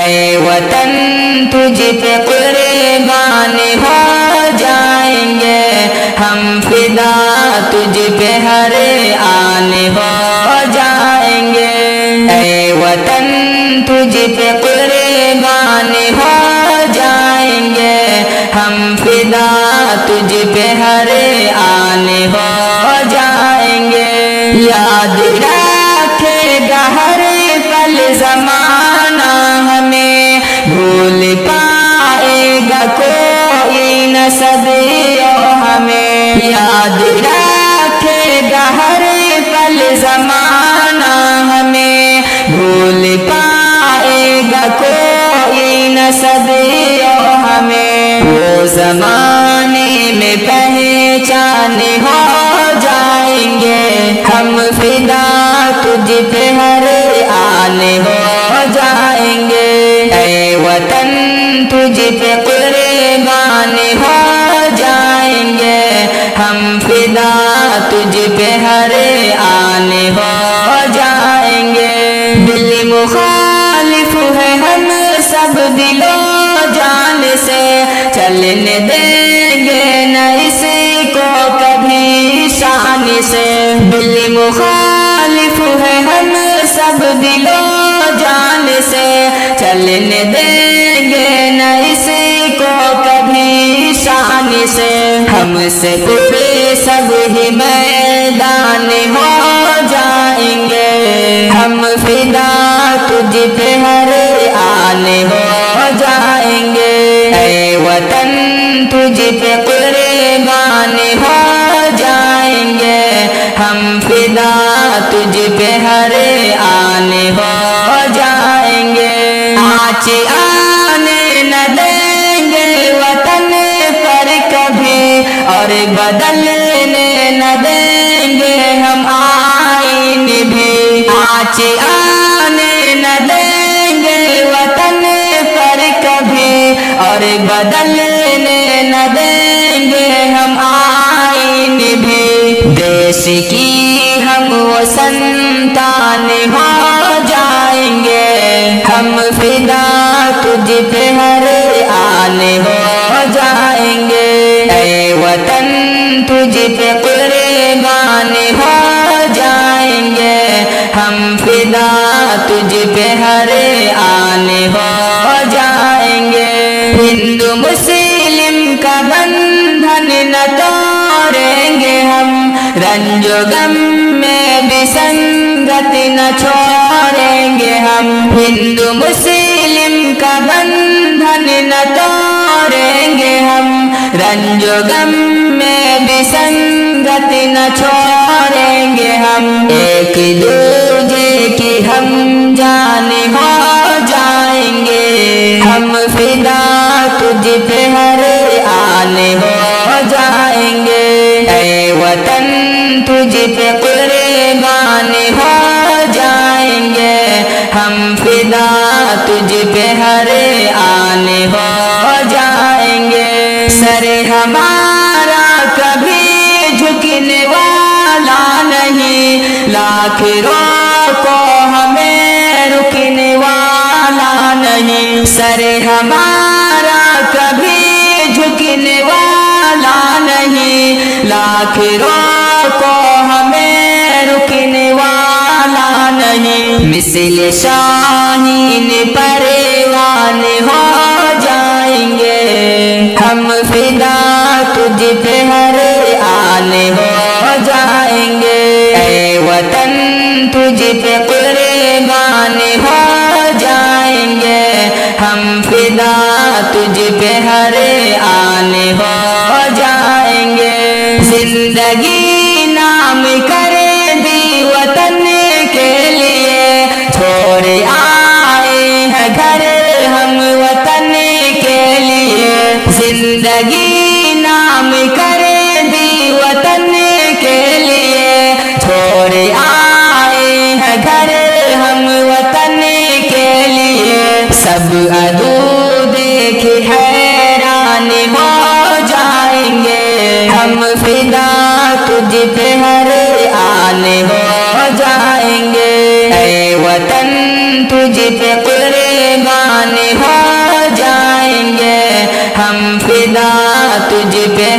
اے وطن تجھ پہ قربان ہو جائیں گے ہم فدا، تجھ پہ ہر آن ہو جائیں گے۔ اے وطن تجھ پہ قربان ہو جائیں گے ہم فدا، تجھ پہ ہر آن ہو جائیں گے۔ یاد رکھے گا ہر پل زمانہ ہمیں، بھول پائے گا کوئی نہ صدیوں ہمیں۔ یاد رکھے گا ہر پل زمانہ ہمیں، بھول پائے گا کوئی نہ صدیوں ہمیں۔ وہ زمانے میں پہچان ہو جائیں گے ہم فدا، تجھ پہ ہر آن ہو جائیں گے۔ اے وطن تجھ پہ قربان ہو جائیں گے ہم فدا، تجھ پہ ہر آن ہو جائیں گے۔ دل مخالف ہے ہم سب دل و جان سے، چلنے دیں گے نہ اسی کو کبھی شان سے۔ دل مخالف ہے ہم سب دل و جان سے، چلنے دیں گے نہ اسی کو کبھی شان سے۔ ہم سے پورے سب ہی میدان ہو جائیں گے ہم فدا، تجھ پہ ہر آن ہو جائیں گے۔ اے وطن تجھ پہ قربان ہو جائیں گے ہم فدا، تجھ پہ ہر آن ہو جائیں گے۔ آنچ آنے نہ دیں گے وطن پر کبھی، اور بدلنے نہ دیں گے ہم آئین بھی۔ آنچ آنے نہ دیں گے وطن پر کبھی، اور بدلنے نہ دیں گے ہم آئین بھی۔ دیش کی ہم وہ سنتان ہو جائیں گے ہم فدا، تجھ پہ ہر آن ہو جائیں گے۔ اے وطن تجھ پہ قربان ہو جائیں گے ہم فدا، تجھ پہ ہر آن ہو جائیں گے۔ ہندو مسلم کا بندھن نہ توڑیں گے ہم، رنج و غم میں بھی سنگت نہ چھوڑیں گے ہم۔ ہندو مسلم کا بندھن نہ توڑیں گے ہم، رنج و غم میں بھی سنگت نہ چھوڑیں گے ہم۔ ایک دوجے کی ہم جان ہو جائیں گے ہم فدا، تجھ پہ ہر آن ہو جائیں گے۔ اے وطن تجھ پہ قربان ہو جائیں گے ہم فدا، تجھ پہ ہر آن ہو جائیں گے۔ سر ہمارا کبھی جھکنے والا نہیں، لاکھ روکو ہمیں رکنے والا نہیں۔ سر ہمارا کبھی جھکنے والا نہیں، لاکھ روکو ہمیں رکنے والا نہیں۔ مثل شاہین پروان ہو جائیں گے ہم فدا، تجھ پہ ہر آن ہو جائیں گے۔ اے وطن تجھ پہ قربان ہو جائیں گے ہم فدا، تجھ پہ ہر آن ہو جائیں گے۔ ہندو مسلم کا بندھن نہ توڑیں گے ہم، رنج و غم میں بھی سنگت نہ چھوڑیں گے ہم۔ ہندو مسلم کا بندھن نہ توڑیں گے ہم، رنج و غم میں بھی سنگت نہ چھوڑیں گے ہم۔ ایک دوجے کی ہم جان ہو جائیں گے ہم فدا، تجھ پہ ہر آن ہو جائیں گے۔ اے وطن تجھ پہ قربان ہو جائیں گے ہم فدا، تجھ پہ ہر آن ہو جائیں گے۔ زندگی نام کر دی وطن کے لیے، چھوڑ آئے ہیں گھر ہم وطن کے لیے۔ زندگی نام کر دی وطن کے لیے، چھوڑ آئے ہیں گھر ہم وطن کے لیے۔ سب عدو دیکھ حیران ہو جائیں گے ہم فدا، تجھ پہ ہر آن ہو جائیں گے۔ اے وطن تجھ پہ قربان